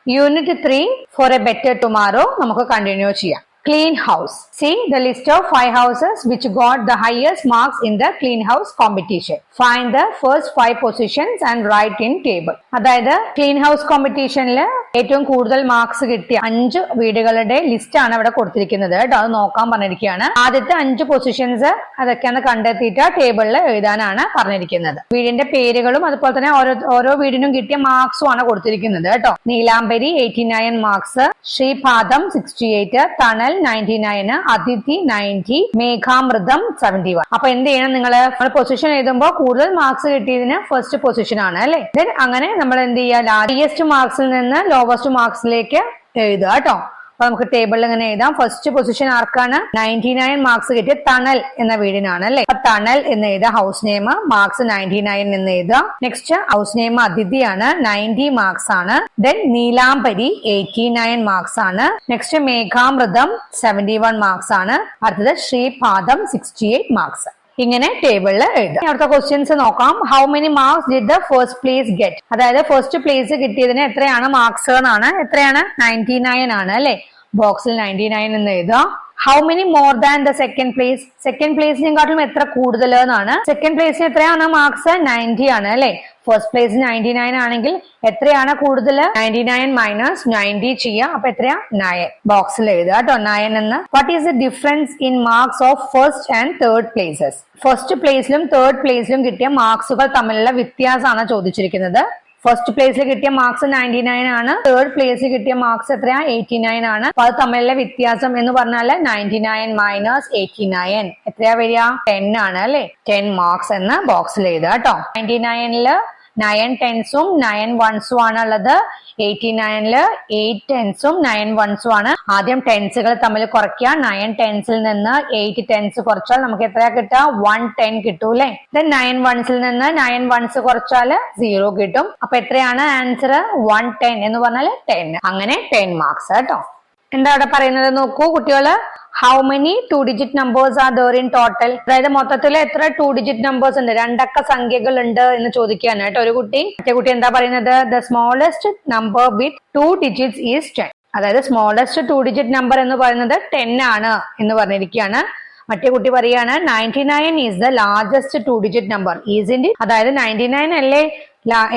Unit 3 for a better tomorrow നമുക്ക് continue ചെയ്യാം. Clean house. See the list of 5 houses which got the highest marks in the clean house competition. Find the first 5 positions and write in table. അതായത് clean house കോമ്പറ്റീഷനിൽ ഏറ്റവും കൂടുതൽ marks കിട്ടിയ 5 വീടുകളുടെ list ആണ് ഇവിടെ കൊടുത്തിരിക്കുന്നത് കേട്ടോ. അത് നോക്കാൻ പറഞ്ഞിരിക്കുകയാണ്. ആദ്യത്തെ 5 പൊസിഷൻസ് അതൊക്കെയാണ് കണ്ടെത്തിയിട്ട് ടേബിളിൽ എഴുതാനാണ് പറഞ്ഞിരിക്കുന്നത്. വീടിന്റെ പേരുകളും അതുപോലെ തന്നെ ഓരോ വീടിനും കിട്ടിയ മാർക്സും ആണ് കൊടുത്തിരിക്കുന്നത് കേട്ടോ. നീലാംബരി 89 മാർക്സ്, ശ്രീപാദം 68, തണൽ 99, അതിഥി 90, മേഘാമൃതം 71. അപ്പൊ എന്ത് ചെയ്യണം, നിങ്ങൾ പൊസിഷൻ എഴുതുമ്പോൾ കൂടുതൽ മാർക്സ് കിട്ടിയതിന് ഫസ്റ്റ് പൊസിഷൻ ആണ് അല്ലെ. ദെൻ അങ്ങനെ നമ്മൾ എന്ത് ചെയ്യുക, ഹയസ്റ്റ് മാർക്സിൽ നിന്ന് ലോവസ്റ്റ് മാർക്സിലേക്ക് എഴുതുക കേട്ടോ. അപ്പൊ നമുക്ക് ടേബിളിൽ ഇങ്ങനെ എഴുതാം. ഫസ്റ്റ് പൊസിഷൻ ആർക്കാണ്? 99 മാർക്സ് കിട്ടിയ തണൽ എന്ന വീടിനാണ് അല്ലെ. അപ്പൊ തണൽ എന്ന് എഴുതാം. ഹൗസ് നെയിം മാർക്സ് 99 എന്ന് എഴുതാം. നെക്സ്റ്റ് ഹൗസ് നെയിം അതിഥിയാണ്, 90 മാർക്സ് ആണ്. ദെൻ നീലാംബരി 89 മാർക്സ് ആണ്. നെക്സ്റ്റ് മേഘാമൃതം 71 മാർക്സ് ആണ്. അടുത്തത് ശ്രീപാദം 68 മാർക്സ്. ഇങ്ങനെ ടേബിളിൽ എഴുതാം. അടുത്ത ക്വസ്റ്റ്യൻസ് നോക്കാം. How many marks did the first place get? അതായത് ഫസ്റ്റ് പ്ലേസ് കിട്ടിയതിന് എത്രയാണ് മാർക്സ് എന്നാണ്. എത്രയാണ്? 99 ആണ് അല്ലെ. ബോക്സിൽ 99 എന്ന് എഴുതാം. How many more than the second place? Second പ്ലേസിനെക്കാട്ടിലും എത്ര കൂടുതൽ എന്നാണ്. സെക്കൻഡ് പ്ലേസിന് എത്രയാണ് മാർക്സ്? 90 ആണ് അല്ലെ. ഫസ്റ്റ് പ്ലേസ് 99 ആണെങ്കിൽ എത്രയാണ് കൂടുതൽ? 99 മൈനസ് 90 ചെയ്യാം. അപ്പൊ എത്രയാ? 9. ബോക്സിൽ എഴുതുക കേട്ടോ 9 എന്ന്. What is the difference in marks of first and third places? First പ്ലേസിലും തേർഡ് പ്ലേസിലും കിട്ടിയ മാർക്സുകൾ തമ്മിലുള്ള വ്യത്യാസമാണ് ചോദിച്ചിരിക്കുന്നത്. ഫസ്റ്റ് പ്ലേസിൽ കിട്ടിയ മാർക്സ് 99 ആണ്. തേർഡ് പ്ലേസിൽ കിട്ടിയ മാർക്സ് എത്രയാ? 89 ആണ്. അപ്പൊ അത് തമ്മിലുള്ള വ്യത്യാസം എന്ന് പറഞ്ഞാല് 99 മൈനസ് 89 എത്രയാ വരിക? 10 ആണ് അല്ലെ. 10 മാർക്സ് എന്ന് ബോക്സിൽ എഴുതുക കേട്ടോ. 99ല് 9 ടെൻസും 9 വൺസും ആണ് ഉള്ളത്. 89ല് 8 ടെൻസും 9 വൺസും ആണ്. ആദ്യം ടെൻസുകൾ തമ്മിൽ കുറയ്ക്കുക. 9 ടെൻസിൽ നിന്ന് 8 ടെൻസ് കുറച്ചാൽ നമുക്ക് എത്രയാ കിട്ടുക? 110 കിട്ടൂല്ലേ. ദെൻ 9 വൺസിൽ നിന്ന് 9 വൺസ് കുറച്ചാൽ 0 കിട്ടും. അപ്പൊ എത്രയാണ് ആൻസർ? 110 എന്ന് പറഞ്ഞാൽ 10. അങ്ങനെ 10 മാർക്സ് കേട്ടോ. എന്താ അവിടെ പറയുന്നത് നോക്കൂ കുട്ടികള്. How many 2 digit numbers are there in total? അതായത് മൊത്തത്തിൽ എത്ര 2 ഡിജിറ്റ് നമ്പേഴ്സ് ഉണ്ട്, 2 അക്ക സംഖ്യകൾ ഉണ്ട് എന്ന് ചോദിക്കുകയാണ് കേട്ടോ ഒരു കുട്ടി. മറ്റേ കുട്ടി എന്താ പറയുന്നത്? The smallest number with 2 digits is 10. അതായത് സ്മോളസ്റ്റ് 2 ഡിജിറ്റ് നമ്പർ എന്ന് പറയുന്നത് 10 ആണ് എന്ന് പറഞ്ഞിരിക്കുകയാണ്. മറ്റേ കുട്ടി പറയാണ് 99 is the largest 2 digit number ഈസിന്റ്. അതായത് 99 അല്ലേ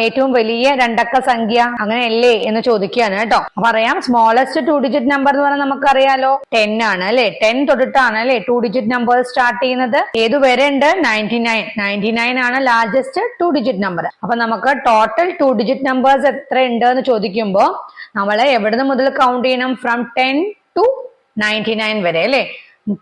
ഏറ്റവും വലിയ 2 അക്ക സംഖ്യ, അങ്ങനെയല്ലേ എന്ന് ചോദിക്കുകയാണ് കേട്ടോ. പറയാം സ്മോളസ്റ്റ് 2 ഡിജിറ്റ് നമ്പർ എന്ന് പറഞ്ഞാൽ നമുക്കറിയാലോ 10 ആണ് അല്ലെ. 10 തൊട്ടിട്ടാണ് അല്ലെ 2 ഡിജിറ്റ് നമ്പർ സ്റ്റാർട്ട് ചെയ്യുന്നത്. ഏതുവരെ ഉണ്ട്? 99 ആണ് ലാർജസ്റ്റ് 2 ഡിജിറ്റ് നമ്പർ. അപ്പൊ നമുക്ക് ടോട്ടൽ 2 ഡിജിറ്റ് നമ്പേഴ്സ് എത്ര ഉണ്ട് എന്ന് ചോദിക്കുമ്പോൾ നമ്മൾ എവിടുന്ന് മുതൽ കൗണ്ട് ചെയ്യണം? ഫ്രം 10 to 99 വരെ അല്ലെ.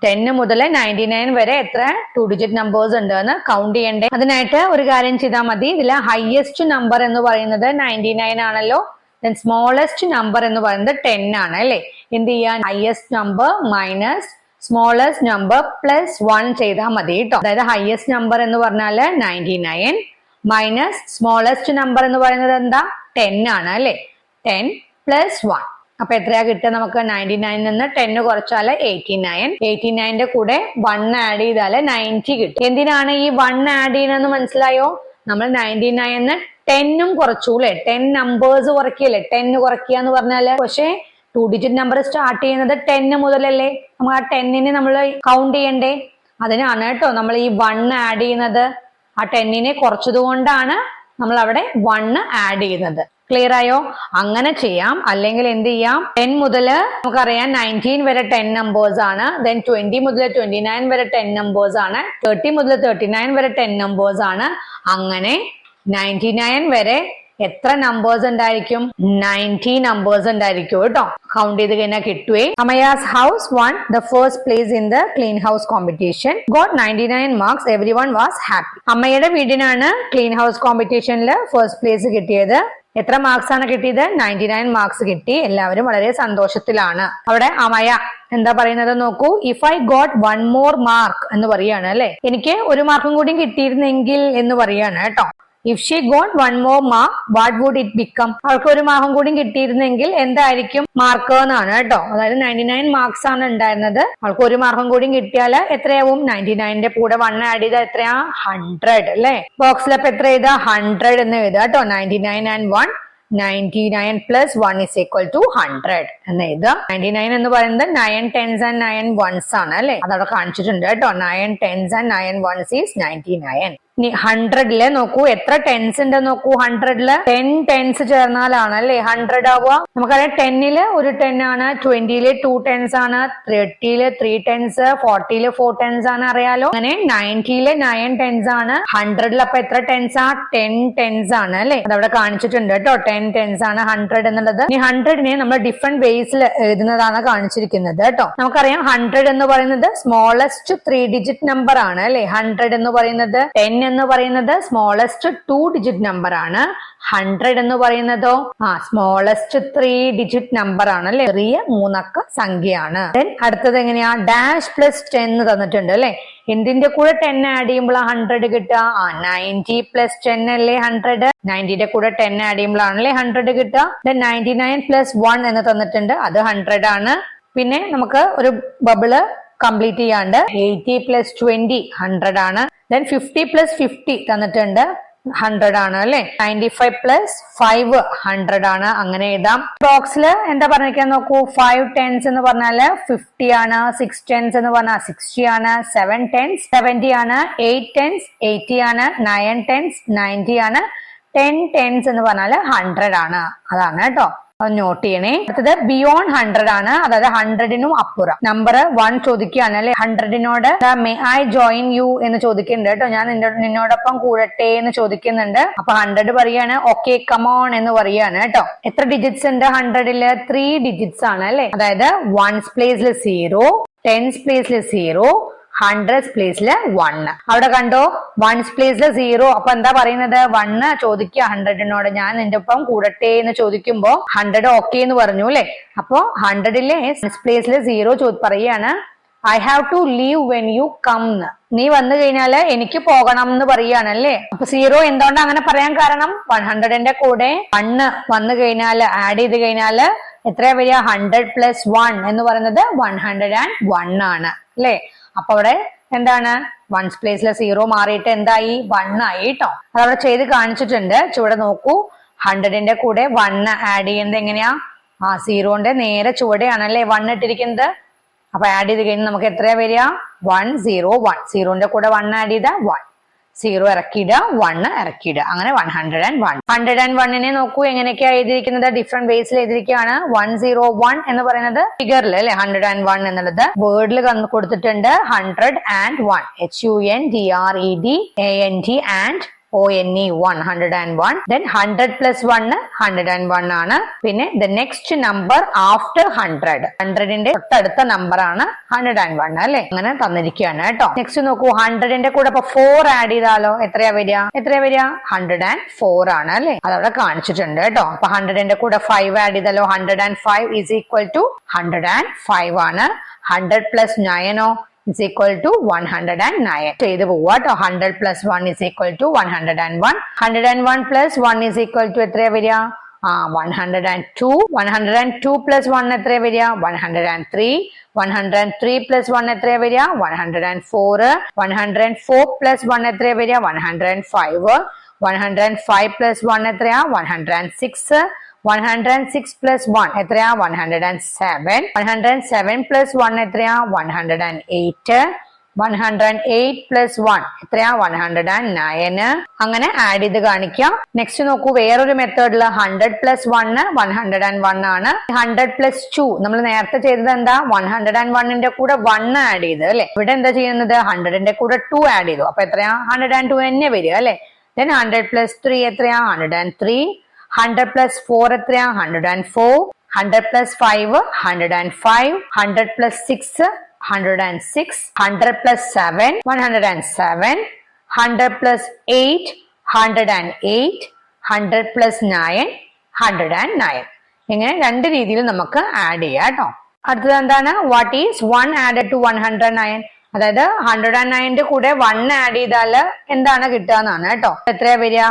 10 മുതൽ 99 വരെ എത്ര 2 ഡിജിറ്റ് നമ്പേഴ്സ് ഉണ്ട് എന്ന് കൗണ്ട് ചെയ്യണ്ടേ. അതിനായിട്ട് ഒരു കാര്യം ചെയ്താൽ മതി. ഇതിലെ ഹയസ്റ്റ് നമ്പർ എന്ന് പറയുന്നത് 99 ആണല്ലോ. ദെൻ സ്മോളസ്റ്റ് നമ്പർ എന്ന് പറയുന്നത് 10 ആണ് അല്ലെ. എന്ത് ചെയ്യാൻ? Highest number minus smallest number plus 1 ചെയ്താൽ മതി കേട്ടോ. അതായത് ഹയസ്റ്റ് നമ്പർ എന്ന് പറഞ്ഞാല് 99 മൈനസ് സ്മോളസ്റ്റ് നമ്പർ എന്ന് പറയുന്നത് എന്താ? 10 ആണ് അല്ലെ. 10 പ്ലസ് 1. അപ്പൊ എത്രയാ കിട്ടുക നമുക്ക്? 99 നിന്ന് 10 കുറച്ചാല് 89. 89ന്റെ കൂടെ 1 ആഡ് ചെയ്താല് 90 കിട്ടും. എന്തിനാണ് ഈ 1 ആഡ് ചെയ്യണമെന്ന് മനസ്സിലായോ? നമ്മൾ 99ന്ന് 10ഉം കുറച്ചൂല്ലേ. 10 നമ്പേഴ്സ് കുറയ്ക്കല്ലേ. 10 കുറയ്ക്കുക എന്ന് പറഞ്ഞാല്, പക്ഷെ 2 ഡിജിറ്റ് നമ്പർ സ്റ്റാർട്ട് ചെയ്യുന്നത് 10 മുതലല്ലേ. നമുക്ക് ആ 10നെ നമ്മൾ കൗണ്ട് ചെയ്യണ്ടേ. അതിനാണ് കേട്ടോ നമ്മൾ ഈ 1 ആഡ് ചെയ്യുന്നത്. ആ 10നെ കുറച്ചത് കൊണ്ടാണ് നമ്മൾ അവിടെ 1 ആഡ് ചെയ്യുന്നത്. ക്ലിയർ ആയോ? അങ്ങനെ ചെയ്യാം. അല്ലെങ്കിൽ എന്ത് ചെയ്യാം? 10 മുതൽ നമുക്കറിയാം 19 വരെ 10 നമ്പേഴ്സ് ആണ്. ദെൻ 20 മുതൽ 29 വരെ 10 നമ്പേഴ്സ് ആണ്. 30 മുതൽ 39 വരെ 10 നമ്പേഴ്സ് ആണ്. അങ്ങനെ 99 വരെ എത്ര നമ്പേഴ്സ് ഉണ്ടായിരിക്കും? 90 നമ്പേഴ്സ് ഉണ്ടായിരിക്കും കേട്ടോ. കൗണ്ട് ചെയ്ത് കഴിഞ്ഞാൽ കിട്ടുവേ. Amaya's house won the first place in the clean house competition, got 99 marks, every one was happy. അമ്മയുടെ വീടിനാണ് ക്ലീൻ ഹൗസ് കോമ്പറ്റീഷനിൽ ഫസ്റ്റ് പ്ലേസ് കിട്ടിയത്. എത്ര മാർക്സ് ആണ് കിട്ടിയത്? 99 മാർക്സ് കിട്ടി. എല്ലാവരും വളരെ സന്തോഷത്തിലാണ്. അവിടെ അമയ എന്താ പറയുന്നത് നോക്കൂ. If I got 1 more mark എന്ന് പറയാണ് അല്ലെ. എനിക്ക് 1 മാർക്കും കൂടി കിട്ടിയിരുന്നെങ്കിൽ എന്ന് പറയാണ് കേട്ടോ. If she got 1 more mark, what would it become? അവൾക്ക് 1 മാർക്കും കൂടി കിട്ടിയിരുന്നെങ്കിൽ എന്തായിരിക്കും മാർക്ക് എന്നാണ് കേട്ടോ. അതായത് 99 മാർക്സ് ആണ് ഉണ്ടായിരുന്നത്. അവൾക്ക് 1 മാർക്കും കൂടി കിട്ടിയാൽ എത്രയാവും? 99ന്റെ കൂടെ 1 ആഡ് ചെയ്താൽ എത്രയാ? 100 അല്ലെ. ബോക്സിൽ അപ്പൊ എത്ര എഴുതാ? 100 എന്ന് എഴുതാ കേട്ടോ. 99 and 1 99 plus 1 is equal to 100 എന്ന് എഴുതാം. 99 എന്ന് പറയുന്നത് 9 10s and 9 1s ആണ് അല്ലെ, അതവിടെ കാണിച്ചിട്ടുണ്ട് കേട്ടോ. 9 10s and 9 1s is 99. ഇനി 100ല് നോക്കൂ എത്ര ടെൻസ് ഉണ്ട് നോക്കൂ. 100ല് 10 ടെൻസ് ചേർന്നാലാണ് അല്ലെ 100 ആവുക. നമുക്കറിയാം 10ല് ഒരു 10 ആണ്, 20ല് 2 ടെൻസ് ആണ്, 30ല് 3 ടെൻസ്, 40ല് 4 ടെൻസ് ആണ് അറിയാലോ. അങ്ങനെ 90ല് 9 ടെൻസ് ആണ്. 100ല് അപ്പൊ എത്ര ടെൻസ് ആ 10 ടെൻസ് ആണ് അല്ലെ, അതവിടെ കാണിച്ചിട്ടുണ്ട് കേട്ടോ. 10 ടെൻസ് ആണ് 100 എന്നുള്ളത്. ഇനി 100നെ നമ്മൾ ഡിഫറെന്റ് വേസിൽ എഴുതുന്നതാണ് കാണിച്ചിരിക്കുന്നത് കേട്ടോ. നമുക്കറിയാം 100 എന്ന് പറയുന്നത് സ്മോളസ്റ്റ് 3 ഡിജിറ്റ് നമ്പർ ആണ് അല്ലെ. 100 എന്ന് പറയുന്നത് 10 എന്ന് പറയുന്നത് സ്മോളസ്റ്റ് 2 ഡിജിറ്റ് നമ്പർ ആണ്. 100 എന്ന് പറയുന്നതോ സ്മോളസ്റ്റ് 3 ഡിജിറ്റ് നമ്പർ ആണ് അല്ലെ, ചെറിയ 3 അക്ക സംഖ്യയാണ്. ദെൻ അടുത്തത് എങ്ങനെയാ, ഡാഷ് പ്ലസ് 10 തന്നിട്ടുണ്ട് അല്ലെ. എന്തിന്റെ കൂടെ 10 ആഡ് ചെയ്യുമ്പോൾ 100 കിട്ടുക? 90 പ്ലസ് 10 അല്ലേ 100. 90യുടെ കൂടെ 10 ആഡ് ചെയ്യുമ്പോഴാണല്ലേ 100 കിട്ടുക. ദെൻ 99 പ്ലസ് 1 എന്ന് തന്നിട്ടുണ്ട്, അത് 100 ആണ്. പിന്നെ നമുക്ക് ഒരു ബബിള് കംപ്ലീറ്റ് ചെയ്യാണ്ട് 80 പ്ലസ് 20 100 ആണ്. ദെൻ 50 പ്ലസ് 50 തന്നിട്ടുണ്ട്, 100 ആണ് അല്ലെ. 95 പ്ലസ് 5 100 ആണ്. അങ്ങനെ എഴുതാം. ബോക്സിൽ എന്താ പറഞ്ഞിരിക്കാൻ നോക്കൂ. 5 ടെൻസ് എന്ന് പറഞ്ഞാല് 50 ആണ്. 6 ടെൻസ് എന്ന് പറഞ്ഞാൽ 60 ആണ്. 7 ടെൻസ് 70 ആണ്. 8 ടെൻസ് 80 ആണ്. 9 ടെൻസ് 90 ആണ്. 10 ടെൻസ് എന്ന് പറഞ്ഞാല് 100 ആണ്. അതാണ് കേട്ടോ, നോട്ട് ചെയ്യണേ. അടുത്തത് ബിയോണ്ട് 100 ആണ്, അതായത് 100നും അപ്പുറം. നമ്പർ 1 ചോദിക്കുകയാണ് അല്ലെ. 100നോട് മേ ഐ ജോയിൻ യു എന്ന് ചോദിക്കുന്നുണ്ട് കേട്ടോ. ഞാൻ നിന്നോടൊപ്പം കൂടട്ടെ എന്ന് ചോദിക്കുന്നുണ്ട്. അപ്പൊ 100 പറയാണ് ഓക്കെ കമോൺ എന്ന് പറയാണ് കേട്ടോ. എത്ര ഡിജിറ്റ്സ് ഉണ്ട് 100ല്? 3 ഡിജിറ്റ്സ് ആണ് അല്ലെ. അതായത് 1s പ്ലേസിൽ 0, 10s പ്ലേസിൽ 0, 100s പ്ലേസിൽ 1. അവിടെ കണ്ടോ 1s പ്ലേസിൽ 0. അപ്പൊ എന്താ പറയുന്നത്? 1 ചോദിക്കുക 100നോട്, ഞാൻ നിന്റെ ഒപ്പം കൂടട്ടെ എന്ന് ചോദിക്കുമ്പോ 100 ഓക്കെ എന്ന് പറഞ്ഞു അല്ലെ. അപ്പൊ 100ലെ പ്ലേസിൽ 0 പറയാണ് I have to leave when you come. നീ വന്നു കഴിഞ്ഞാല് എനിക്ക് പോകണം എന്ന് പറയുകയാണല്ലേ. അപ്പൊ 0 എന്തുകൊണ്ട് അങ്ങനെ പറയാൻ കാരണം 100ന്റെ കൂടെ 1 വന്നു കഴിഞ്ഞാല് ആഡ് ചെയ്ത് കഴിഞ്ഞാല് എത്രയാ വരിക? 100 പ്ലസ് 1 എന്ന് പറയുന്നത് 101 ആണ് അല്ലെ. അപ്പൊ അവിടെ എന്താണ് 1s പ്ലേസിലെ 0 മാറിയിട്ട് എന്തായി? 1 ആയി കേട്ടോ. അതവിടെ ചെയ്ത് കാണിച്ചിട്ടുണ്ട്. ചുവടെ നോക്കൂ, 100ന്റെ കൂടെ 1 ആഡ് ചെയ്യുന്നത് എങ്ങനെയാ? 0ന്റെ നേരെ ചുവടെയാണല്ലേ 1 ഇട്ടിരിക്കുന്നത്. അപ്പൊ ആഡ് ചെയ്ത് കഴിഞ്ഞാൽ നമുക്ക് എത്രയാ വരിക? 101. 0ന്റെ കൂടെ 1 ആഡ് ചെയ്ത 1, 0 ഇറക്കിയിടുക, 1 ഇറക്കിയിടുക, അങ്ങനെ 101. 101നെ നോക്കൂ എങ്ങനെയൊക്കെയാ എഴുതിയിരിക്കുന്നത്, ഡിഫറെന്റ് വേസിൽ എഴുതിയിരിക്കുകയാണ്. 101 എന്ന് പറയുന്നത് ഫിഗറിൽ അല്ലെ, 101 എന്നുള്ളത് വേർഡിൽ കൊടുത്തിട്ടുണ്ട്. 101 HUNDRED AND ONE 101. Then 100 plus 1 101 ആണ്. പിന്നെ the next number after 100, 100ന്റെ തൊട്ടടുത്ത നമ്പർ ആണ് 101 അല്ലെ. അങ്ങനെ തന്നിരിക്കുകയാണ് കേട്ടോ. നെക്സ്റ്റ് നോക്കൂ, 100ന്റെ കൂടെ ഇപ്പൊ 4 ആഡ് ചെയ്താലോ എത്രയാ വരിക? 104 ആണ് അല്ലെ. അതവിടെ കാണിച്ചിട്ടുണ്ട് കേട്ടോ. അപ്പൊ 100ന്റെ കൂടെ 5 ആഡ് ചെയ്താലോ 105 is equal to 105 ആണ്. 100 plus 9 is equal to 109. ചെയ്ത് പോവാ കേട്ടോ. 100 plus 1 is equal to 101. 101 plus 1 is equal to എത്രയാ വരിക? 102. 102 plus 1 എത്രയാ വരിക? 103. 103 plus 1 എത്രയാ വരിക? 104. 104 plus 1 എത്രയാ വരിക? 105. 105 plus 1 എത്രയാ? 106. 106 plus 1 എത്രയാ? 107. 107 plus 1 എത്രയാ? 108. 108 plus 1 എത്രയാ? 109. അങ്ങനെ ആഡ് ചെയ്ത് കാണിക്കാം. നെക്സ്റ്റ് നോക്കൂ, വേറൊരു മെത്തേഡില് 100 plus 1 101 ആണ്. 100 plus 2 നമ്മൾ നേരത്തെ ചെയ്തത് എന്താ? 101ന്റെ കൂടെ 1 ആഡ് ചെയ്ത് അല്ലെ. ഇവിടെ എന്താ ചെയ്യുന്നത്? 100ന്റെ കൂടെ 2 ആഡ് ചെയ്തു. അപ്പൊ എത്രയാ? 102 തന്നെ വരിക അല്ലെ. Then 100 plus 3 എത്രയാ? 103. 100 plus 4 എത്രയാ? 104. 100 plus 5 105. 100 plus 6 106. 100 plus 7 107. 100 plus 8 108. 100 plus 9 109. ഇങ്ങനെ രണ്ട് രീതിയിൽ നമുക്ക് ആഡ് ചെയ്യാം കേട്ടോ. അടുത്തത് എന്താണ്? What is 1 added to 109? അതായത് 109ന്റെ കൂടെ 1 ആഡ് ചെയ്താൽ എന്താണ് കിട്ടുക എന്നാണ് കേട്ടോ. എത്രയാ വരിക?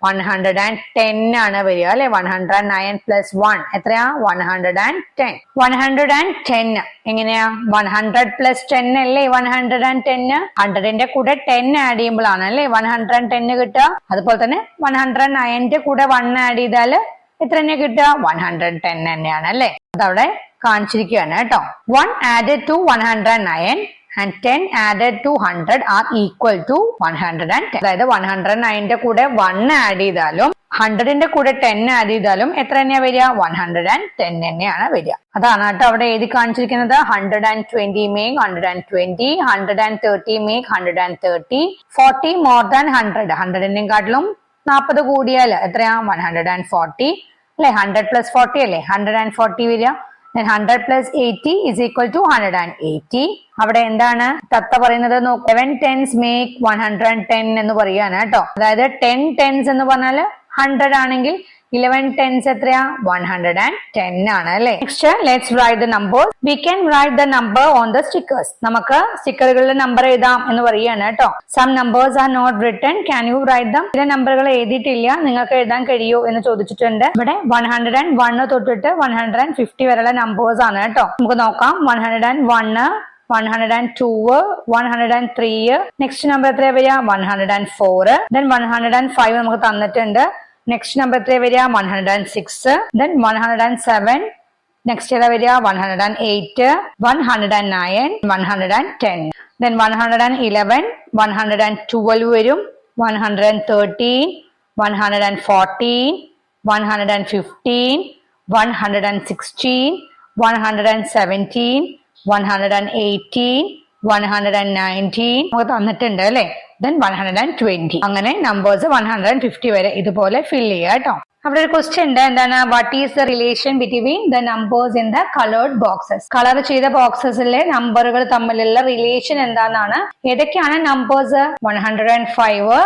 110 ആണ് വരിക അല്ലെ. 109 plus 1 എത്രയാ? 110. 110 എങ്ങനെയാ? 100 plus 10 അല്ലേ 110. 100ന്റെ കൂടെ 10 ആഡ് ചെയ്യുമ്പോഴാണ് അല്ലെ 110 കിട്ടുക. അതുപോലെ തന്നെ 109ന്റെ കൂടെ 1 ആഡ് ചെയ്താല് എത്ര തന്നെയാ കിട്ടുക? 110 തന്നെയാണ് അല്ലെ. അതവിടെ കാണിച്ചിരിക്കുകയാണ് കേട്ടോ. 1 added to 109 and 10 added to 100 are equal to 110. അതായത് 109ന്റെ കൂടെ 1 ആഡ് ചെയ്താലും 100ന്റെ കൂടെ 10 ആഡ് ചെയ്താലും എത്ര തന്നെയാ വരിക? 110 തന്നെയാണ് വരിക. അതാണ് കേട്ടോ അവിടെ എഴുതി കാണിച്ചിരിക്കുന്നത്. 120 make 120, 130 make 130, 40 more than 100. 100നെയും കാട്ടിലും 40 കൂടിയാൽ എത്രയാ? 140 അല്ലെ. 100 plus 40 അല്ലേ 140 വരിക. 100 plus 80 is equal to 180. അവിടെ എന്താണ് തത്ത പറയുന്നത്? 11 tens make 110 എന്ന് പറയാണ് കേട്ടോ. അതായത് 10 tens എന്ന് പറഞ്ഞാൽ 100 ആണെങ്കിൽ 11 tens എത്രയാ? 110 ആണ് അല്ലെ. Next let's write the numbers. We can write the number on the stickers. നമുക്ക് സ്റ്റിക്കറുകളിലെ നമ്പർ എഴുതാം എന്ന് പറയാണ് കേട്ടോ. Some numbers are not written, can you write them? ചില നമ്പറുകൾ എഴുതിയിട്ടില്ല, നിങ്ങൾക്ക് എഴുതാൻ കഴിയോ എന്ന് ചോദിച്ചിട്ടുണ്ട്. ഇവിടെ 101 തൊട്ടിട്ട് 150 വരെയുള്ള നമ്പേഴ്സ് ആണ് കേട്ടോ. നമുക്ക് നോക്കാം. 101, 102, 103. നെക്സ്റ്റ് നമ്പർ എത്രയാ വരിക? 104. ദെൻ 105 നമുക്ക് തന്നിട്ടുണ്ട്. നെക്സ്റ്റ് നമ്പർ എത്രയാ വരിക? 106. ദെൻ 107. നെക്സ്റ്റ് ഏതാ വരിക? 108, 109, 110. ദെൻ 111, 112 വരും. 113, 114, 115, 116, 117, 118, 119 നമുക്ക് തന്നിട്ടുണ്ട് അല്ലെ. ദെൻ 120. അങ്ങനെ നമ്പേഴ്സ് 150 വരെ ഇതുപോലെ ഫിൽ ചെയ്യുക കേട്ടോ. അവിടെ ഒരു ക്വസ്റ്റ്യൻ ഉണ്ട്. എന്താണ്? What is the relation between the numbers in the coloured boxes? Colour ചെയ്ത ബോക്സസിലെ നമ്പറുകൾ തമ്മിലുള്ള റിലേഷൻ എന്താണെന്നാണ്. ഏതൊക്കെയാണ് നമ്പേഴ്സ്? 105,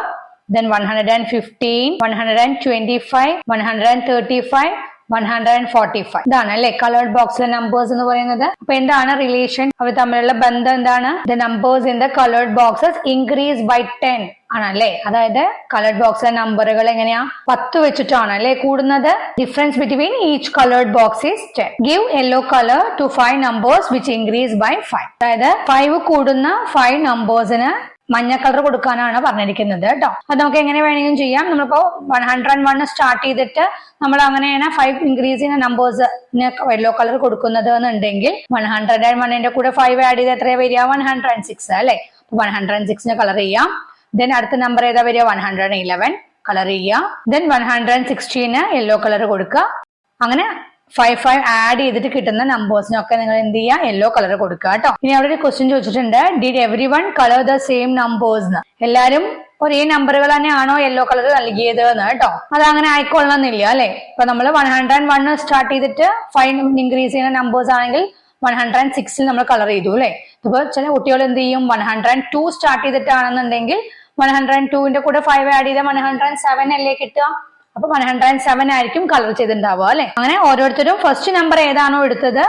then 115, 125, 135, 145. ഇതാണ് അല്ലെ കളേർഡ് ബോക്സിലെ നമ്പേഴ്സ് എന്ന് പറയുന്നത്. അപ്പൊ എന്താണ് റിലേഷൻ? അവർ തമ്മിലുള്ള ബന്ധം എന്താണ്? The numbers in the coloured boxes increase by 10 ആണല്ലേ. അതായത് കളേർഡ് ബോക്സിലെ നമ്പറുകൾ എങ്ങനെയാ? 10 വെച്ചിട്ടാണ് അല്ലെ കൂടുന്നത്. Difference between each coloured box is 10. Give yellow colour to 5 numbers which increase by 5. അതായത് 5 കൂടുന്ന 5 നമ്പേഴ്സിന് മഞ്ഞ കളർ കൊടുക്കാനാണ് പറഞ്ഞിരിക്കുന്നത് കേട്ടോ. അത് നമുക്ക് എങ്ങനെ വേണമെങ്കിലും ചെയ്യാം. നമ്മളിപ്പോ 101 സ്റ്റാർട്ട് ചെയ്തിട്ട് നമ്മൾ അങ്ങനെയാണ് 5 ഇൻക്രീസ് ചെയ്യുന്ന നമ്പേഴ്സിന് യെല്ലോ കളർ കൊടുക്കുന്നത് എന്നുണ്ടെങ്കിൽ 101ന്റെ കൂടെ 5 ആഡ് ചെയ്ത് എത്രയാ വരിക? 106 അല്ലെ. 106ന് കളർ ചെയ്യാം. ദെൻ അടുത്ത നമ്പർ ഏതാ വരിക? 111 കളർ ചെയ്യാം. ദെൻ 116ന് യെല്ലോ കളർ കൊടുക്കുക. അങ്ങനെ 5 ആഡ് ചെയ്തിട്ട് കിട്ടുന്ന നമ്പേഴ്സിനൊക്കെ നിങ്ങൾ എന്ത് ചെയ്യുക? യെല്ലോ കളർ കൊടുക്കുക കേട്ടോ. ഇനി അവിടെ ഒരു ക്വസ്റ്റ്യൻ ചോദിച്ചിട്ടുണ്ട്. Did every one colour the same numbers? എല്ലാരും ഒരേ നമ്പറുകൾ തന്നെയാണോ യെല്ലോ കളർ നൽകിയത് എന്ന് കേട്ടോ. അത് അങ്ങനെ ആയിക്കൊള്ളണമെന്നില്ല അല്ലെ. ഇപ്പൊ നമ്മൾ 101 സ്റ്റാർട്ട് ചെയ്തിട്ട് 5 ഇൻക്രീസ് ചെയ്യുന്ന നമ്പേഴ്സ് ആണെങ്കിൽ 106ൽ നമ്മൾ കളർ ചെയ്തു അല്ലെ. ഇപ്പൊ ചില കുട്ടികൾ എന്ത് ചെയ്യും? 102 സ്റ്റാർട്ട് ചെയ്തിട്ടാണെന്നുണ്ടെങ്കിൽ 102ന്റെ കൂടെ 5 ആഡ് ചെയ്താൽ 107 അല്ലേ കിട്ടുക. അപ്പൊ 107 ആയിരിക്കും കളർ ചെയ്തിട്ടുണ്ടാവുക അല്ലെ. അങ്ങനെ ഓരോരുത്തരും ഫസ്റ്റ് നമ്പർ ഏതാണോ എടുത്തത്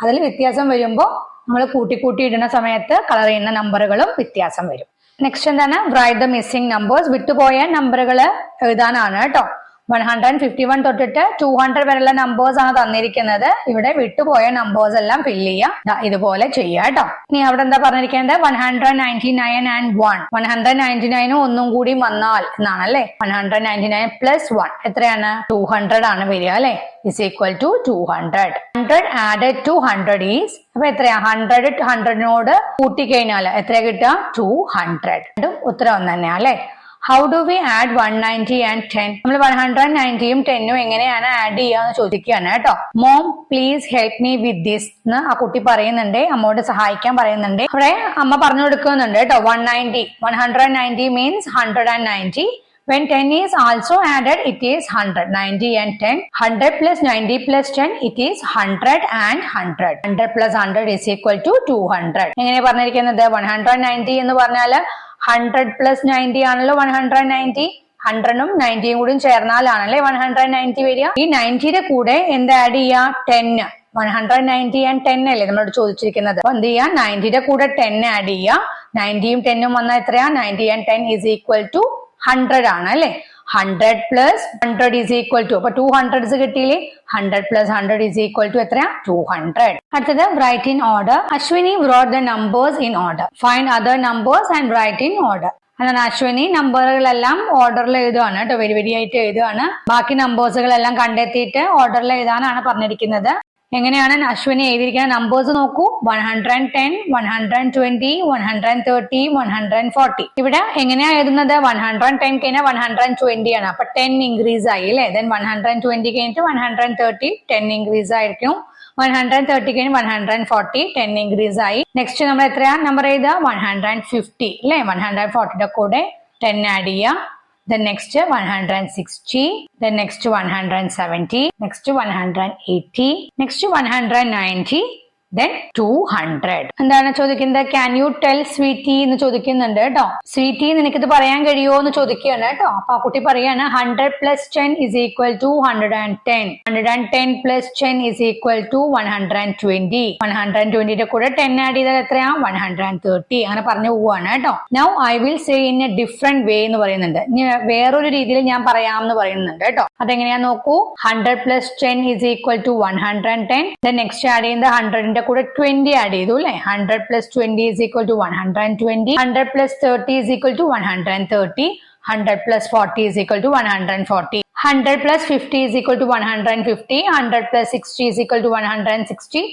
അതിൽ വ്യത്യാസം വരുമ്പോൾ നമ്മൾ കൂട്ടി ഇടുന്ന സമയത്ത് കളർ ചെയ്യുന്ന നമ്പറുകളും വ്യത്യാസം വരും. നെക്സ്റ്റ് എന്താണ്? Write the missing numbers. വിട്ടുപോയ നമ്പറുകൾ എഴുതാനാണ് കേട്ടോ. 151 തൊട്ടിട്ട് 200 വരെയുള്ള നമ്പേഴ്സ് ആണ് തന്നിരിക്കുന്നത്. ഇവിടെ വിട്ടുപോയ നമ്പേഴ്സ് എല്ലാം ഫില്ല് ചെയ്യുക. ഇതുപോലെ ചെയ്യുക കേട്ടോ. ഇനി അവിടെ എന്താ പറഞ്ഞിരിക്കുന്നത്? 199 and 1. 199 ഒന്നും കൂടി വന്നാൽ എന്നാണ് അല്ലെ. 199 plus 1 എത്രയാണ്? 200 ആണ് വരിക അല്ലെ. is equal to 200. 100 added to 100 is അപ്പൊ എത്രയാ? 100 100നോട് കൂട്ടിക്കഴിഞ്ഞാൽ എത്രയാ കിട്ടുക? 200. ഉത്തരം ഒന്ന് തന്നെയാ അല്ലെ. How do we add 190 and 10? നമ്മൾ 190യും 10ഉം എങ്ങനെയാണ് ആഡ് ചെയ്യാന്ന് ചോദിക്കുകയാണ് കേട്ടോ. Mom please help me with this എന്ന് ആ കുട്ടി പറയുന്നുണ്ട്. അമ്മയോട് സഹായിക്കാൻ പറയുന്നുണ്ട്. അവിടെ അമ്മ പറഞ്ഞു കൊടുക്കുന്നുണ്ട് കേട്ടോ. 190 means 190. When 10 is also added, it is 100. 90 and 10. 100 plus 90 plus 10, it is 100 and 100. 100 plus 100 is equal to 200. എങ്ങനെ പറഞ്ഞിരിക്കുന്നത്? 190 എന്ന് പറഞ്ഞാല് 100 plus 90 ആണല്ലോ 190. 100ഉം 90യും കൂടി ചേർന്നാലാണല്ലേ 190 വരിക. ഈ 90യുടെ കൂടെ എന്ത് ആഡ് ചെയ്യാ? 10. 190 and 10 അല്ലേ നമ്മളോട് ചോദിച്ചിരിക്കുന്നത്. അപ്പൊ എന്ത് ചെയ്യാ? 90യുടെ കൂടെ 10 ആഡ് ചെയ്യാ. 90യും 10ഉം വന്നാൽ എത്രയാ? 90 and 10 is equal to 100 ആണ് അല്ലെ. 100 plus 100 is equal to അപ്പൊ 200s കിട്ടിയില്ലേ. 100 plus 100 is equal to എത്രയാ? 200. അടുത്തത് write in order. Ashwini wrote the numbers in order. Find other numbers and write in order. എന്നാൽ അശ്വിനി നമ്പറുകളെല്ലാം ഓർഡറിൽ എഴുതുകയാണ് കേട്ടോ, വരി ആയിട്ട് എഴുതുകയാണ്. ബാക്കി നമ്പേഴ്സുകളെല്ലാം കണ്ടെത്തിയിട്ട് ഓർഡറിൽ എഴുതാനാണ് പറഞ്ഞിരിക്കുന്നത്. എങ്ങനെയാണ് അശ്വിനി എഴുതിയിരിക്കുന്ന നമ്പേഴ്സ് നോക്കൂ. 110, 120, 130, 140. ഇവിടെ എങ്ങനെയാ എഴുതുന്നത്? 110 കഴിഞ്ഞാൽ 120 ആണ്. അപ്പൊ 10 ഇൻക്രീസ് ആയി അല്ലേ. ദെൻ 120 കഴിഞ്ഞിട്ട് 130, 10 ഇൻക്രീസ് ആയിരിക്കും. 130 കഴിഞ്ഞ് 140, 10 ഇൻക്രീസ് ആയി. നെക്സ്റ്റ് നമ്മൾ എത്രയാ നമ്പർ എഴുതുക? 150 അല്ലെ. 140യുടെ കൂടെ 10 ആഡ് ചെയ്യുക. Then next 160, then next 170, next 180, next 190, then 200. എന്താണ് ചോദിക്കുന്നത്? ക്യാൻ യു ടെൽ സ്വീറ്റി എന്ന് ചോദിക്കുന്നുണ്ട് കേട്ടോ. സ്വീറ്റി നിനക്കിത് പറയാൻ കഴിയുമോ എന്ന് ചോദിക്കുകയാണ് കേട്ടോ. അപ്പൊ ആ കുട്ടി പറയാണ് 100 plus 10 is equal to 110. 110 plus 10 is equal to 120. 120യുടെ കൂടെ 10 ആഡ് ചെയ്താൽ എത്രയാ? 130. അങ്ങനെ പറഞ്ഞു പോവാണ് കേട്ടോ. Now I will say in a different way എന്ന് പറയുന്നുണ്ട്. ഇനി വേറൊരു രീതിയിൽ ഞാൻ പറയാം എന്ന് പറയുന്നുണ്ട് കേട്ടോ. അതെങ്ങനെയാ നോക്കൂ. 100 plus 10 is equal to 110. Then next add ചെയ്യുന്നത് 100ന്റെ കൂടെ 20 ആഡ് ചെയ്തു അല്ലെ. 100 plus 20 is equal to 120. 100 plus 30 is equal to 130. 100 plus 40 is equal to 140. 100 plus 50 is equal to 150. 100 plus 60 is equal to 160.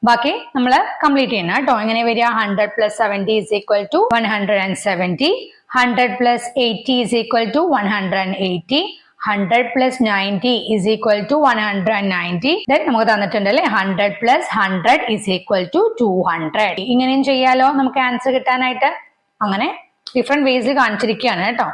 ബാക്കി നമ്മൾ കംപ്ലീറ്റ് ചെയ്യണം കേട്ടോ. എങ്ങനെ വരിക? 100 plus 70 is equal to 170. 100 plus 80 is equal to 180. 100 plus 90 is equal to 190. Then നമുക്ക് തന്നിട്ടുണ്ട് അല്ലേ. 100 plus 100 is equal to 200. ഇങ്ങനെയും ചെയ്യാലോ നമുക്ക് ആൻസർ കിട്ടാനായിട്ട്. അങ്ങനെ ഡിഫറെന്റ് വേസിൽ കാണിച്ചിരിക്കുകയാണ് കേട്ടോ.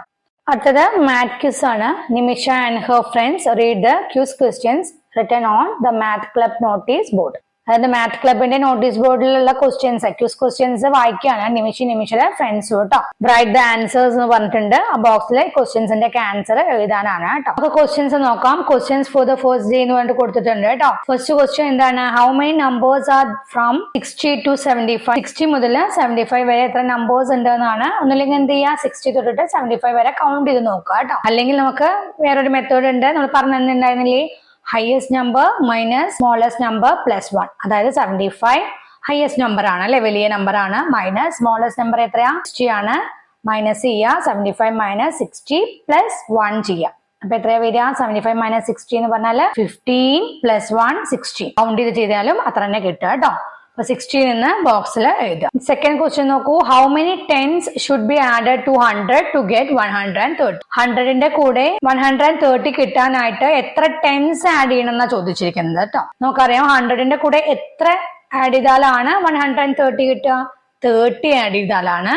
അടുത്തത് മാത്ത് ക്യൂസ് ആണ്. Nimisha and her friends read the quiz questions written on the math club notice board. അതായത് മാത്ത് ക്ലബിന്റെ നോട്ടീസ് ബോർഡിലുള്ള ക്വസ്റ്റ്യൻസ്, ക്യൂസ് ക്വസ്റ്റ്യൻസ് വായിക്കുകയാണ് നിമിഷയുടെ ഫ്രണ്ട്സ് കേട്ടോ. റൈറ്റ് ദ ആൻസേഴ്സ് എന്ന് പറഞ്ഞിട്ടുണ്ട്. ആ ബോക്സിലെ ക്വസ്റ്റ്യൻസിന്റെ ഒക്കെ ആൻസർ എഴുതാനാണ് കേട്ടോ. നമുക്ക് ക്വസ്റ്റ്യൻസ് നോക്കാം. Questions for the first day എന്ന് പറഞ്ഞിട്ട് കൊടുത്തിട്ടുണ്ട് കേട്ടോ. ഫസ്റ്റ് ക്വസ്റ്റ്യൻ എന്താണ്? How many numbers are from 60 to 75? 60 മുതൽ 75 വരെ എത്ര നമ്പേഴ്സ് ഉണ്ട് എന്നാണ്. ഒന്നില്ലെങ്കിൽ എന്ത് ചെയ്യുക? 60 തൊട്ടിട്ട് 75 വരെ കൗണ്ട് ചെയ്ത് നോക്കുക കേട്ടോ. അല്ലെങ്കിൽ നമുക്ക് വേറൊരു മെത്തേഡ് ഉണ്ട്. നമ്മൾ പറഞ്ഞിട്ടുണ്ടായിരുന്നില്ലേ, highest number minus smallest number plus 1. അതായത് 75 ഹയസ്റ്റ് നമ്പർ ആണ് അല്ലെ, വലിയ നമ്പർ ആണ്. മൈനസ് സ്മോളസ്റ്റ് നമ്പർ എത്രയാ? 60 ആണ്. മൈനസ് ചെയ്യുക. 75 മൈനസ് 60 പ്ലസ് 1 ചെയ്യുക. അപ്പൊ എത്രയാ വരിക? 75 മൈനസ് 60 എന്ന് പറഞ്ഞാൽ 15 പ്ലസ് 1 16. കൗണ്ട് ചെയ്ത് ചെയ്താലും അത്ര തന്നെ കിട്ടുക കേട്ടോ. അപ്പൊ 60 നിന്ന് ബോക്സിൽ എഴുതുക. സെക്കൻഡ് ക്വസ്റ്റ്യൻ നോക്കൂ. How many tens should be added to 100 to get 130? 100ന്റെ കൂടെ 130 കിട്ടാനായിട്ട് എത്ര ടെൻസ് ആഡ് ചെയ്യണം എന്നാ ചോദിച്ചിരിക്കുന്നത് കേട്ടോ. നമുക്കറിയാം 100ന്റെ കൂടെ എത്ര ആഡ് ചെയ്താലാണ് 130 കിട്ടുക? 30 ആഡ് ചെയ്താലാണ്.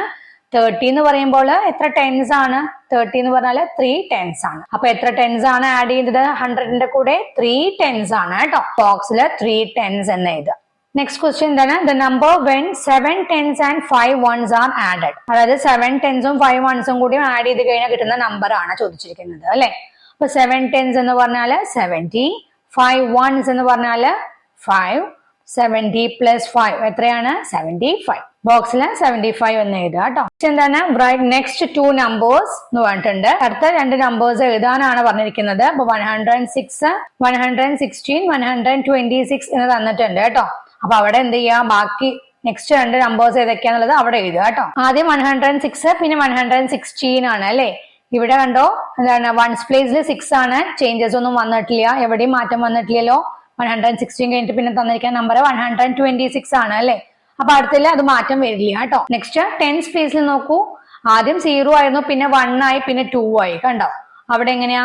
30 എന്ന് പറയുമ്പോൾ എത്ര ടെൻസ് ആണ്? 30 എന്ന് പറഞ്ഞാൽ 3 ടെൻസ് ആണ്. അപ്പൊ എത്ര ടെൻസ് ആണ് ആഡ് ചെയ്തത്? 100ന്റെ കൂടെ 3 ടെൻസ് ആണ് കേട്ടോ. ബോക്സിൽ 3 ടെൻസ് എന്ന് എഴുതുക. നെക്സ്റ്റ് ക്വസ്റ്റ്യൻ എന്താണ്? The number when 7 10s and 5 1s R added. അതായത് 7 10s-ഉം 5 1s-ഉം കൂടി ആഡ് ചെയ്ത് കഴിഞ്ഞാൽ കിട്ടുന്ന നമ്പർ ആണ് ചോദിച്ചിരിക്കുന്നത് അല്ലെ. അപ്പൊ 7 10s എന്ന് പറഞ്ഞാല് 70, 5 1s എന്ന് പറഞ്ഞാല് 5, 70 പ്ലസ് 5 എത്രയാണ്? 75. ബോക്സിൽ 75 എന്ന് എഴുതുക കേട്ടോ. എന്താണ്? റൈറ്റ് നെക്സ്റ്റ് 2 നമ്പേഴ്സ് എന്ന് പറഞ്ഞിട്ടുണ്ട്. അടുത്ത 2 നമ്പേഴ്സ് എഴുതാനാണ് പറഞ്ഞിരിക്കുന്നത്. അപ്പൊ 106, 116, 126 എന്ന് തന്നിട്ടുണ്ട് കേട്ടോ. അപ്പൊ അവിടെ എന്ത് ചെയ്യാം? ബാക്കി നെക്സ്റ്റ് 2 നമ്പേഴ്സ് ഏതൊക്കെയാന്നുള്ളത് അവിടെ എഴുതുക കേട്ടോ. ആദ്യം 106 പിന്നെ 116 ആണ് അല്ലെ. ഇവിടെ കണ്ടോ എന്താണ്? 1s പ്ലേസിൽ 6 ആണ്. ചേഞ്ചസ് ഒന്നും വന്നിട്ടില്ല, എവിടെയും മാറ്റം വന്നിട്ടില്ലല്ലോ. 116 കഴിഞ്ഞിട്ട് പിന്നെ തന്നിരിക്കുന്ന നമ്പർ 126 ആണ് അല്ലെ. അപ്പൊ അടുത്തില്ല അത് മാറ്റം വരില്ല കേട്ടോ. നെക്സ്റ്റ് 10s പ്ലേസിൽ നോക്കൂ. ആദ്യം 0 ആയിരുന്നു, പിന്നെ 1 ആയി, പിന്നെ 2 ആയി. കണ്ടോ അവിടെ എങ്ങനെയാ?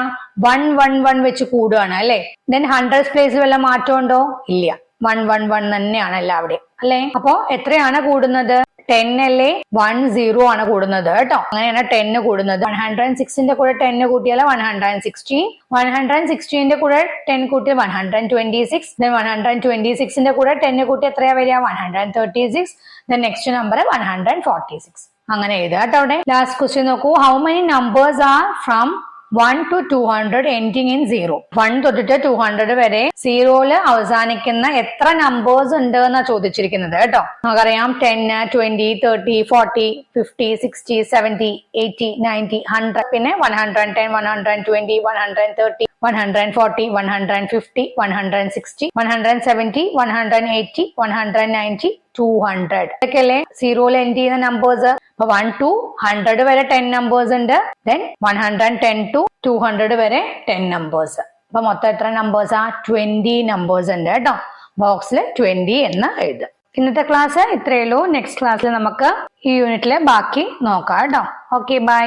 1 1 1 വെച്ച് കൂടുകയാണ് അല്ലെ. ദെൻ 100s പ്ലേസിൽ വല്ല മാറ്റം ഉണ്ടോ? ഇല്ല, 1 1 1 തന്നെയാണ് എല്ലാവിടെയും അല്ലെ. അപ്പൊ എത്രയാണ് കൂടുന്നത്? 10 അല്ലേ? 1 0 ആണ് കൂടുന്നത് കേട്ടോ. അങ്ങനെയാണ് 10 കൂടുന്നത്. 106ന്റെ കൂടെ 10 കൂട്ടിയാൽ 116, 116ന്റെ കൂടെ 10 കൂട്ടിയാൽ 126, then 126ന്റെ കൂടെ 10 കൂട്ടി എത്രയാ വരിക? 136, then നെക്സ്റ്റ് നമ്പർ 146. അങ്ങനെ എഴുതുക കേട്ടോ. അവിടെ ലാസ്റ്റ് ക്വസ്റ്റ്യൻ നോക്കൂ. How many numbers are from 1 to 200 ending in 0? 1 തൊട്ടിട്ട് 200 വരെ 0-ൽ അവസാനിക്കുന്ന എത്ര നമ്പേഴ്സ് ഉണ്ട് എന്നാ ചോദിച്ചിരിക്കുന്നത് കേട്ടോ. നമുക്കറിയാം 10, 20, 30, 40, 50, 60, 70, 80, 90, 100, പിന്നെ 110, 120, 130, 140, 150, 160, 170, 180, 190, 200. ഇതൊക്കെയല്ലേ സീറോയിൽ എൻഡ് ചെയ്യുന്ന നമ്പേഴ്സ്. അപ്പൊ 1 to 100 വരെ 10 നമ്പേഴ്സ് ഉണ്ട്. ദെൻ 110 to 200 വരെ 10 നമ്പേഴ്സ്. അപ്പൊ മൊത്തം എത്ര നമ്പേഴ്സാ? 20 നമ്പേഴ്സ് ഉണ്ട് കേട്ടോ. ബോക്സിൽ 20 എന്ന് എഴുതുക. ഇന്നത്തെ ക്ലാസ് ഇത്രയേ ഉള്ളൂ. നെക്സ്റ്റ് ക്ലാസ്സിൽ നമുക്ക് ഈ യൂണിറ്റിലെ ബാക്കി നോക്കാം കേട്ടോ. Okay, by.